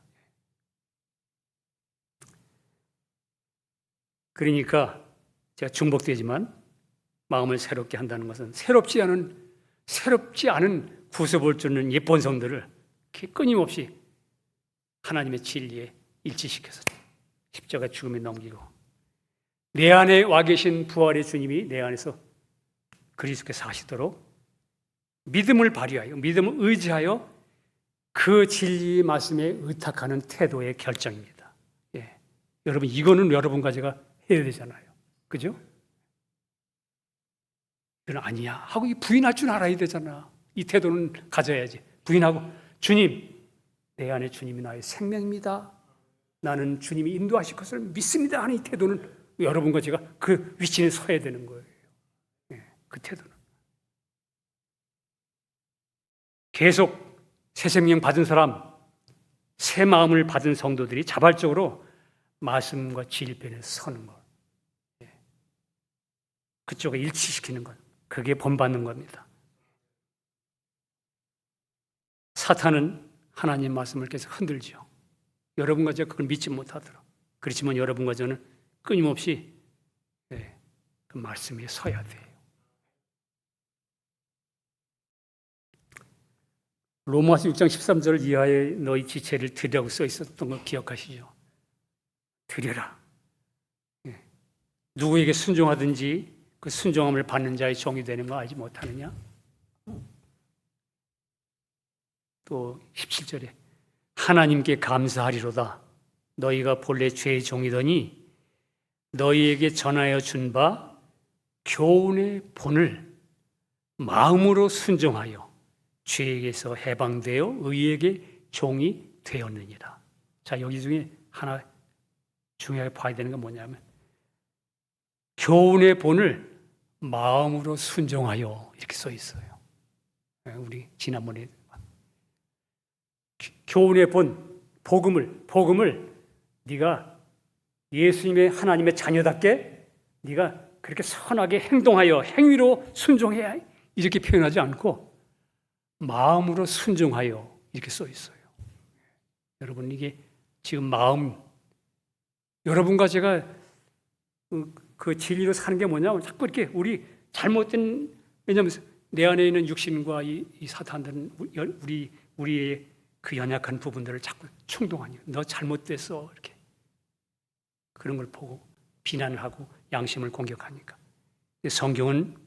그러니까 제가 중복되지만 마음을 새롭게 한다는 것은 새롭지 않은 구습을 주는 예쁜 성들을 끊임없이 하나님의 진리에 일치시켜서 십자가 죽음에 넘기고 내 안에 와 계신 부활의 주님이 내 안에서 그리스도께서 사시도록 믿음을 발휘하여 믿음을 의지하여 그 진리의 말씀에 의탁하는 태도의 결정입니다. 여러분 이거는 여러분과 제가 해야 되잖아요. 그죠? 이건 아니야 하고 부인할 줄 알아야 되잖아. 이 태도는 가져야지. 부인하고 주님, 내 안에 주님이 나의 생명입니다. 나는 주님이 인도하실 것을 믿습니다 하는 이 태도는 여러분과 제가 그 위치에 서야 되는 거예요. 그 태도는. 계속 새 생명 받은 사람, 새 마음을 받은 성도들이 자발적으로 말씀과 진리편에 서는 것. 그쪽에 일치시키는 것. 그게 본받는 겁니다. 사탄은 하나님 말씀을 계속 흔들죠. 여러분과 제가 그걸 믿지 못하더라. 그렇지만 여러분과 저는 끊임없이 그 말씀에 서야 돼요. 로마서 6장 13절 이하에 너희 지체를 드리라고 써 있었던 걸 기억하시죠? 드려라. 누구에게 순종하든지 그 순종함을 받는 자의 종이 되는 거 알지 못하느냐? 또 17절에 하나님께 감사하리로다. 너희가 본래 죄의 종이더니 너희에게 전하여 준 바 교훈의 본을 마음으로 순종하여 죄에게서 해방되어 의에게 종이 되었느니라. 자, 여기 중에 하나 중요하게 봐야 되는 건 뭐냐면 교훈의 본을 마음으로 순종하여 이렇게 써 있어요. 우리 지난번에 교훈의 본, 복음을 네가 예수님의 하나님의 자녀답게 네가 그렇게 선하게 행동하여 행위로 순종해야 이렇게 표현하지 않고 마음으로 순종하여 이렇게 써 있어요. 여러분 이게 지금 마음 여러분과 제가 그 진리로 사는 게 뭐냐면 자꾸 이렇게 우리 잘못된 왜냐하면 내 안에 있는 육신과 이 사탄들은 우리의 그 연약한 부분들을 자꾸 충동하니까 너 잘못됐어 이렇게 그런 걸 보고 비난을 하고 양심을 공격하니까 성경은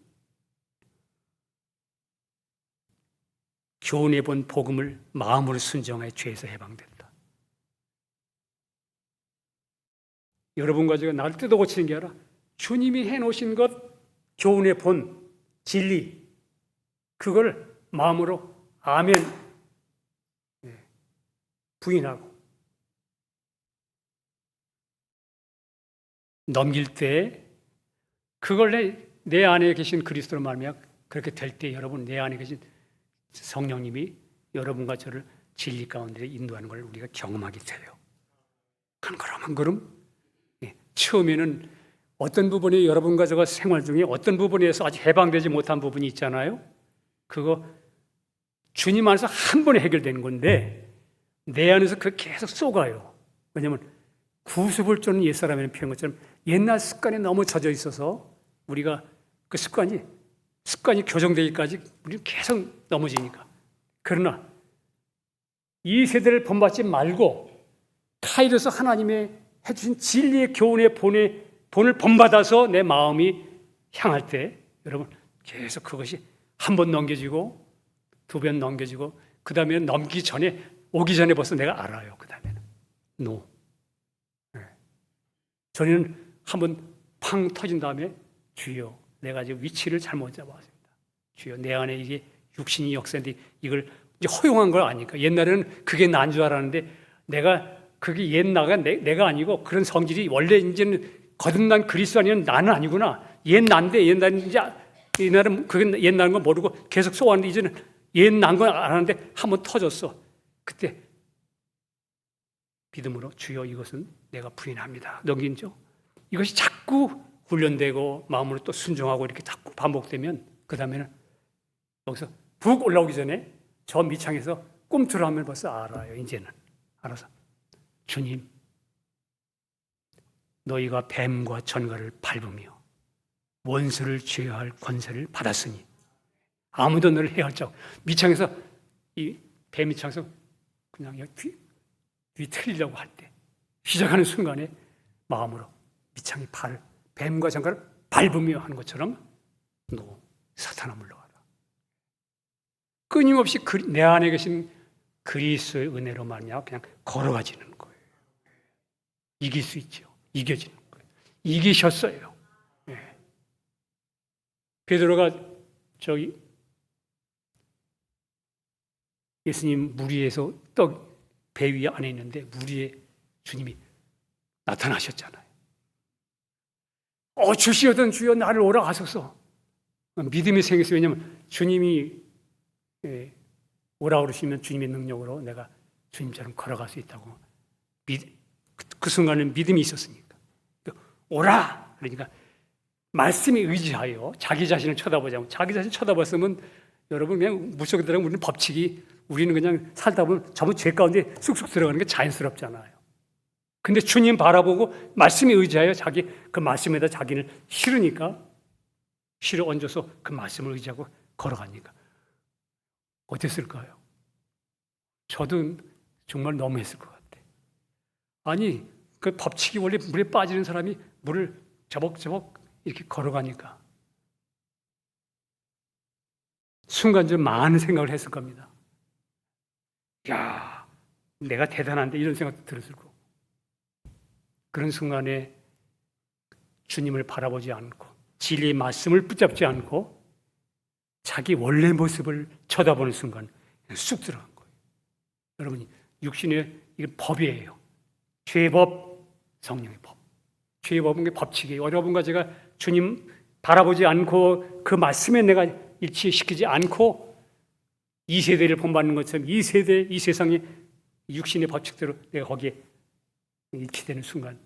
교훈해 본 복음을 마음으로 순종해 죄에서 해방된다. 여러분과 제가 나를 뜯어고치는 게 아니라 주님이 해놓으신 것 교훈해 본 진리 그걸 마음으로 아멘 부인하고 넘길 때 그걸 내 안에 계신 그리스도로 말미암아 그렇게 될 때 여러분 내 안에 계신 성령님이 여러분과 저를 진리 가운데 인도하는 걸 우리가 경험하게 돼요. 그럼 처음에는 어떤 부분이 여러분과 제가 생활 중에 어떤 부분에서 아직 해방되지 못한 부분이 있잖아요. 그거 주님 안에서 한 번에 해결되는 건데 내 안에서 그 계속 쏘가요. 왜냐하면 구습을 쫓는 옛사람이라는 표현 것처럼 옛날 습관에 너무 젖어 있어서 우리가 그 습관이 교정되기까지 우리는 계속 넘어지니까. 그러나 이 세대를 본받지 말고 카이로스 하나님의 해주신 진리의 교훈의 본을 본받아서 내 마음이 향할 때 여러분 계속 그것이 한 번 넘겨지고 두 번 넘겨지고 그 다음에 오기 전에 벌써 내가 알아요. 그 다음에는 no. 저는 한번 팡 터진 다음에 주여 내가 지금 위치를 잘못 잡았습니다. 주여 내 안에 이게 육신이 역사인데 이걸 이제 허용한 걸 아니까 옛날에는 그게 난 줄 알았는데 내가 그게 옛나가 내가 아니고 그런 성질이 원래 이제는 거듭난 그리스도 아니면 나는 아니구나. 옛난데 옛날은 이제 옛날은 그게 옛날인 거 모르고 계속 쏘았는데 이제는 옛난 건 알았는데 한번 터졌어. 그때 믿음으로 주여 이것은 내가 부인합니다. 넘긴죠. 이것이 자꾸 훈련되고 마음으로 또 순종하고 이렇게 자꾸 반복되면 그 다음에는 여기서 북 올라오기 전에 저 밑창에서 꿈틀을 하면 벌써 알아요. 이제는 알아서 주님 너희가 뱀과 전갈을 밟으며 원수를 제어할 권세를 받았으니 아무도 너를 해할 자 밑창에서 이 뱀 밑창에서 그냥 뒤 틀리려고 할 때 시작하는 순간에 마음으로 밑창이 뱀과 전갈을 밟으며 하는 것처럼 너 사탄아 물러가라. 끊임없이 내 안에 계신 그리스도의 은혜로 말미암아 그냥 걸어가지는 거예요. 이길 수 있죠. 이겨지는 거예요. 이기셨어요. 네. 베드로가 예수님 물 위에서 배 위에 안에 있는데 물 위에 주님이 나타나셨잖아요. 주시오던 주여 나를 오라 하소서. 믿음이 생겼어요. 왜냐하면 주님이 오라 그러시면 주님의 능력으로 내가 주님처럼 걸어갈 수 있다고 그 순간에 믿음이 있었으니까 오라 그러니까 말씀에 의지하여 자기 자신을 쳐다보자고. 자기 자신 쳐다봤으면 여러분 그냥 무속에 들어가면 우리는 법칙이 우리는 그냥 살다 보면 전부 죄 가운데 쑥쑥 들어가는 게 자연스럽잖아요. 근데 주님 바라보고 말씀에 의지하여 자기 그 말씀에다 자기를 실으니까 실어 얹어서 그 말씀을 의지하고 걸어가니까 어땠을까요? 저도 정말 너무했을 것 같아. 아니 그 법칙이 원래 물에 빠지는 사람이 물을 저벅저벅 이렇게 걸어가니까 순간 좀 많은 생각을 했을 겁니다. 야, 내가 대단한데 이런 생각도 들었을 거고. 그런 순간에 주님을 바라보지 않고 진리의 말씀을 붙잡지 않고 자기 원래 모습을 쳐다보는 순간 쑥 들어간 거예요. 여러분, 육신의 이게 법이에요. 죄의 법, 성령의 법. 죄의 법은 법칙이에요. 여러분과 제가 주님 바라보지 않고 그 말씀에 내가 일치시키지 않고 이 세대를 본받는 것처럼 이 세대, 이 세상의 육신의 법칙대로 내가 거기에 일치되는 순간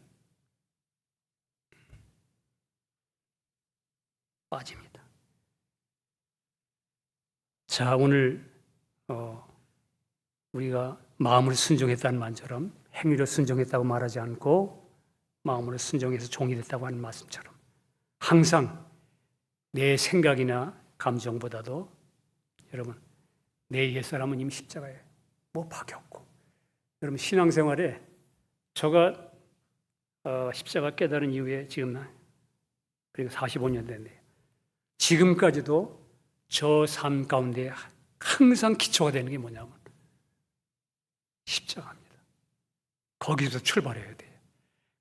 빠집니다. 자, 오늘 우리가 마음으로 순종했다는 말처럼 행위로 순종했다고 말하지 않고 마음으로 순종해서 종이 됐다고 하는 말씀처럼 항상 내 생각이나 감정보다도 여러분 내 옛사람은 이미 십자가에 못 박혔고 여러분 신앙생활에 저가 십자가 깨달은 이후에 지금 그리고 45년 됐네요. 지금까지도 저 삶 가운데 항상 기초가 되는 게 뭐냐면 십자가입니다. 거기서 출발해야 돼요.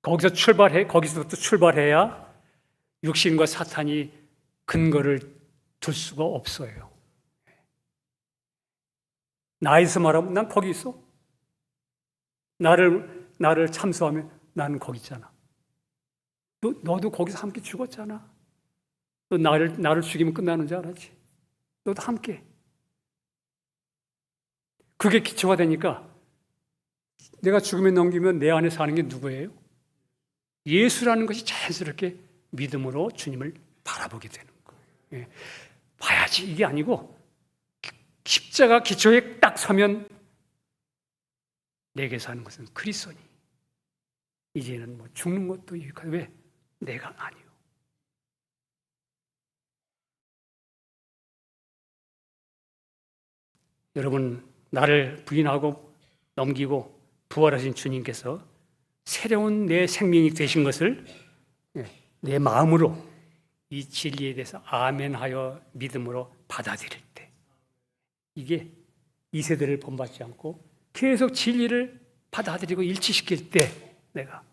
거기서부터 출발해야 육신과 사탄이 근거를 둘 수가 없어요. 나에서 말하면 난 거기 있어. 나를 참소하면 나는 거기 있잖아. 너도 거기서 함께 죽었잖아. 너 나를 죽이면 끝나는 줄 알았지. 너도 함께. 그게 기초가 되니까 내가 죽음에 넘기면 내 안에 사는 게 누구예요? 예수라는 것이 자연스럽게 믿음으로 주님을 바라보게 되는 거예요. 예. 봐야지 이게 아니고 십자가 기초에 딱 서면 내게 사는 것은 그리스도니 이제는 뭐 죽는 것도 유익하다. 왜? 내가 아니요. 여러분 나를 부인하고 넘기고 부활하신 주님께서 새로운 내 생명이 되신 것을 내 마음으로 이 진리에 대해서 아멘하여 믿음으로 받아들일 때 이게 이 세대를 본받지 않고 계속 진리를 받아들이고 일치시킬 때 내가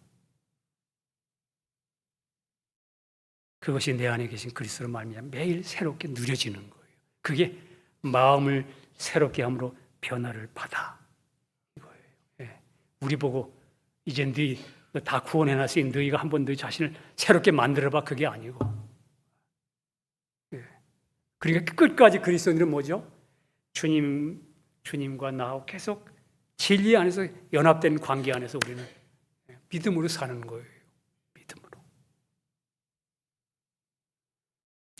그것이 내 안에 계신 그리스도로 말미암아 매일 새롭게 누려지는 거예요. 그게 마음을 새롭게 함으로 변화를 받아 이거예요. 예. 우리 보고 이제 너 다 구원해놨으니 너희가 한번 너희 자신을 새롭게 만들어봐 그게 아니고 예. 그러니까 끝까지 그리스도인은 뭐죠? 주님과 나하고 계속 진리 안에서 연합된 관계 안에서 우리는 믿음으로 사는 거예요. 믿음으로.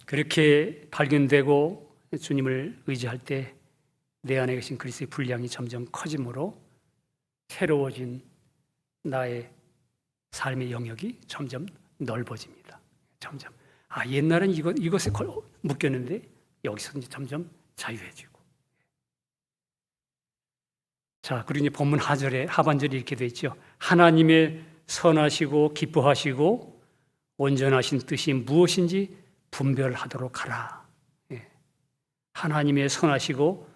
그렇게 발견되고 주님을 의지할 때 내 안에 계신 그리스도의 분량이 점점 커지므로 새로워진 나의 삶의 영역이 점점 넓어집니다. 점점. 옛날엔 이것에 묶였는데 여기서 이제 점점 자유해지고. 자, 그리고 이제 본문 하반절에 이렇게 되어 있죠. 하나님의 선하시고 기뻐하시고 온전하신 뜻이 무엇인지 분별하도록 하라. 예. 하나님의 선하시고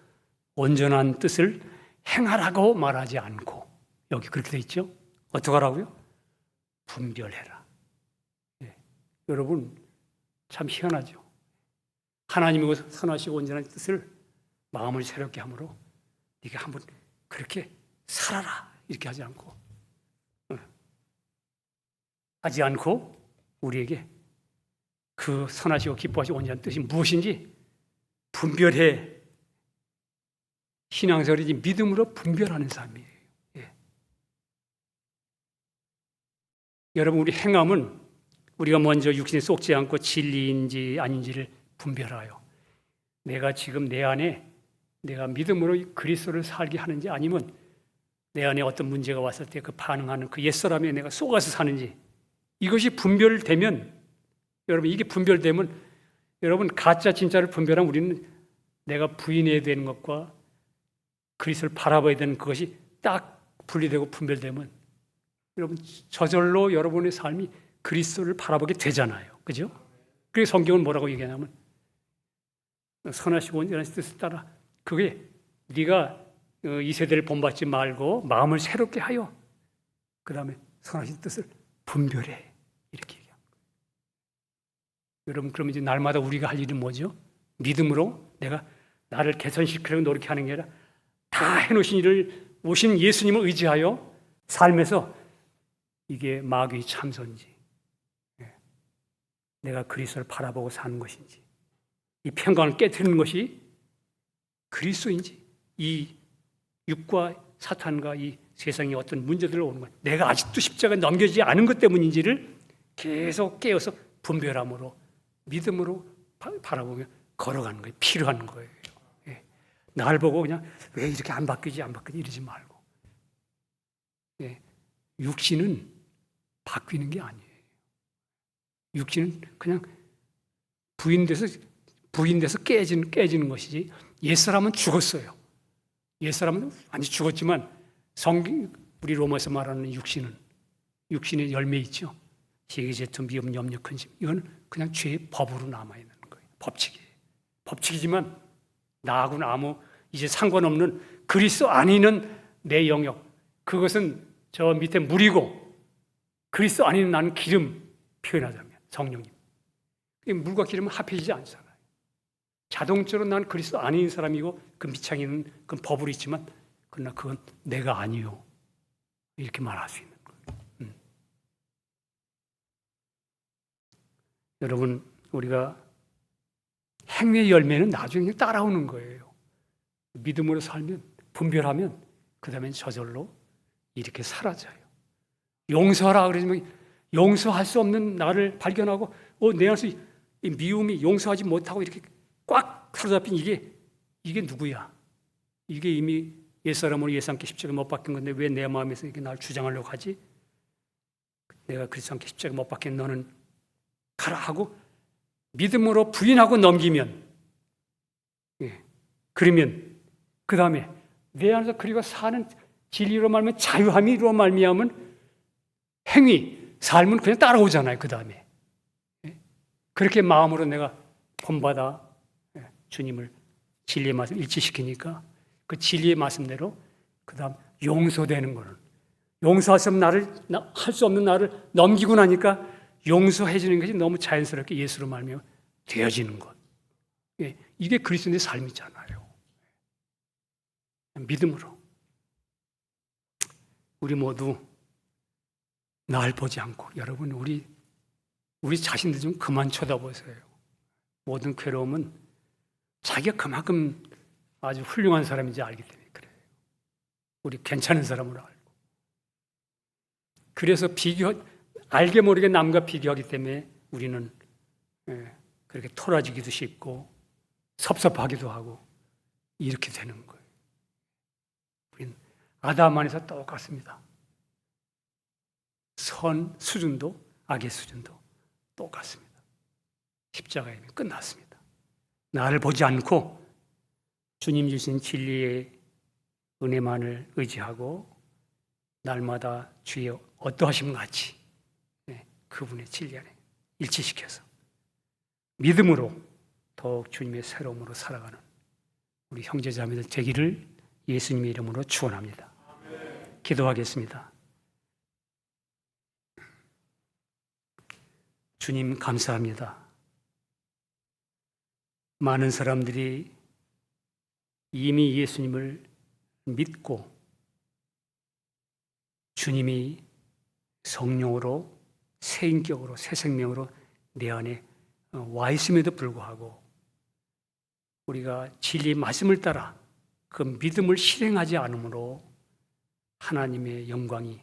온전한 뜻을 행하라고 말하지 않고 여기 그렇게 되어 있죠. 어떻게 하라고요? 분별해라. 예. 여러분 참 희한하죠. 하나님의 선하시고 온전한 뜻을 마음을 새롭게 함으로 네가 한번 그렇게 살아라 이렇게 하지 않고 우리에게 그 선하시고 기뻐하시고 온전한 뜻이 무엇인지 분별해. 신앙생활이지 믿음으로 분별하는 삶이에요. 예. 여러분 우리 행함은 우리가 먼저 육신에 쏙지 않고 진리인지 아닌지를 분별하여 내가 지금 내 안에 내가 믿음으로 그리스도를 살게 하는지 아니면 내 안에 어떤 문제가 왔을 때 그 반응하는 그 옛사람에 내가 속아서 사는지 이것이 분별되면 여러분 이게 분별되면 여러분 가짜 진짜를 분별하면 우리는 내가 부인해야 되는 것과 그리스도를 바라봐야 되는 그것이 딱 분리되고 분별되면 여러분 저절로 여러분의 삶이 그리스도를 바라보게 되잖아요. 그죠? 그래서 성경은 뭐라고 얘기하냐면 선하시고 온전하신 뜻을 따라. 그게 네가 이 세대를 본받지 말고 마음을 새롭게 하여 그 다음에 선하신 뜻을 분별해. 이렇게 얘기합니다. 여러분, 그러면 이제 날마다 우리가 할 일은 뭐죠? 믿음으로 내가 나를 개선시키려고 노력하는 게 아니라 다 해놓으신 일을 오신 예수님을 의지하여 삶에서 이게 마귀의 참소인지 내가 그리스도를 바라보고 사는 것인지 이 평강을 깨트리는 것이 그리스도인지 이 육과 사탄과 이 세상에 어떤 문제들을 오는 것 내가 아직도 십자가에 넘겨지지 않은 것 때문인지를 계속 깨어서 분별함으로 믿음으로 바라보며 걸어가는 거예요. 필요한 거예요. 예. 날 보고 그냥 왜 이렇게 안 바뀌지 이러지 말고 예. 육신은 바뀌는 게 아니에요. 육신은 그냥 부인돼서 깨지는 것이지 옛사람은 죽었어요. 옛사람은 아니 죽었지만 성경 우리 로마에서 말하는 육신의 열매 있죠. 시기, 질투, 미움, 염려, 근심 이건 그냥 죄의 법으로 남아있는 거예요. 법칙이지만 나하고는 아무 이제 상관없는 그리스도 아니는 내 영역 그것은 저 밑에 물이고 그리스도 아니는 나는 기름 표현하자면 성령님 물과 기름은 합해지지 않잖아요. 자동적으로 난 그리스도 아닌 사람이고 그 밑창에는 그건 법으로 있지만 그러나 그건 내가 아니요 이렇게 말할 수 있는 거예요. 여러분 우리가 행위의 열매는 나중에 따라오는 거예요. 믿음으로 살면 분별하면 그 다음에 저절로 이렇게 사라져요. 용서하라 그러지만 용서할 수 없는 나를 발견하고 내 안에서 이 미움이 용서하지 못하고 이렇게 꽉 사로잡힌 이게 누구야? 이게 이미 옛사람으로 예수님께 십자가 못 박힌 건데 왜 내 마음에서 이렇게 날 주장하려고 하지? 내가 그리스도께 십자가 못 박힌 너는 가라 하고 믿음으로 부인하고 넘기면 그러면 그 다음에 내 안에서 그리고 사는 진리로 말하면 자유함이로 말미암은 행위, 삶은 그냥 따라오잖아요. 그 다음에 그렇게 마음으로 내가 본받아 주님을 진리의 말씀 일치시키니까 그 진리의 말씀대로 그 다음 용서되는 거는 용서할 수 없는 할 수 없는 나를 넘기고 나니까 용서해주는 것이 너무 자연스럽게 예수로 말미암아 되어지는 것. 이게 그리스도의 삶이잖아요. 믿음으로 우리 모두 날 보지 않고 여러분 우리 자신들 좀 그만 쳐다보세요. 모든 괴로움은 자기가 그만큼 아주 훌륭한 사람인지 알기 때문에 그래요. 우리 괜찮은 사람으로 알고. 그래서 알게 모르게 남과 비교하기 때문에 우리는 그렇게 토라지기도 쉽고 섭섭하기도 하고 이렇게 되는 거예요. 우리는 아담 안에서 똑같습니다. 선 수준도 악의 수준도 똑같습니다. 십자가에 끝났습니다. 나를 보지 않고 주님 주신 진리의 은혜만을 의지하고 날마다 주의 어떠하심 같이 그분의 진리 안에 일치시켜서 믿음으로 더욱 주님의 새로움으로 살아가는 우리 형제자매들 되기를 예수님의 이름으로 축원합니다. 기도하겠습니다. 주님 감사합니다. 많은 사람들이 이미 예수님을 믿고 주님이 성령으로 새 인격으로 새 생명으로 내 안에 와 있음에도 불구하고 우리가 진리의 말씀을 따라 그 믿음을 실행하지 않으므로 하나님의 영광이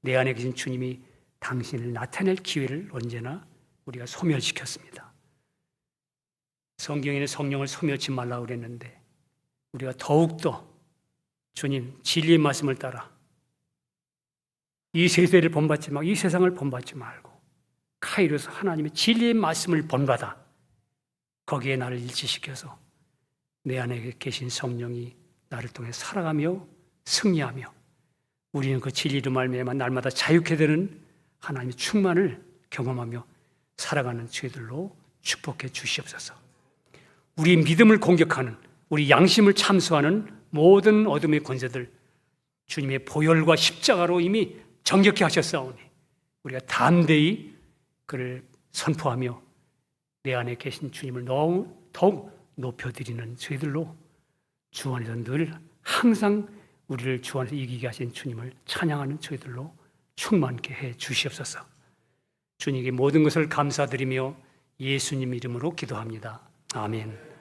내 안에 계신 주님이 당신을 나타낼 기회를 언제나 우리가 소멸시켰습니다. 성경에는 성령을 소멸치 말라고 그랬는데 우리가 더욱더 주님 진리의 말씀을 따라 이 세대를 본받지 말고 이 세상을 본받지 말고 카이로스 하나님의 진리의 말씀을 본받아 거기에 나를 일치시켜서 내 안에 계신 성령이 나를 통해 살아가며 승리하며 우리는 그 진리로 말미암아 날마다 자유케 되는 하나님의 충만을 경험하며 살아가는 죄들로 축복해 주시옵소서. 우리 믿음을 공격하는, 우리 양심을 참수하는 모든 어둠의 권세들 주님의 보혈과 십자가로 이미 정결케 하셨사오니 우리가 담대히 그를 선포하며 내 안에 계신 주님을 더욱 높여드리는 저희들로 주 안에서 늘 항상 우리를 주 안에서 이기게 하신 주님을 찬양하는 저희들로 충만케 해 주시옵소서. 주님께 모든 것을 감사드리며 예수님 이름으로 기도합니다. 아멘.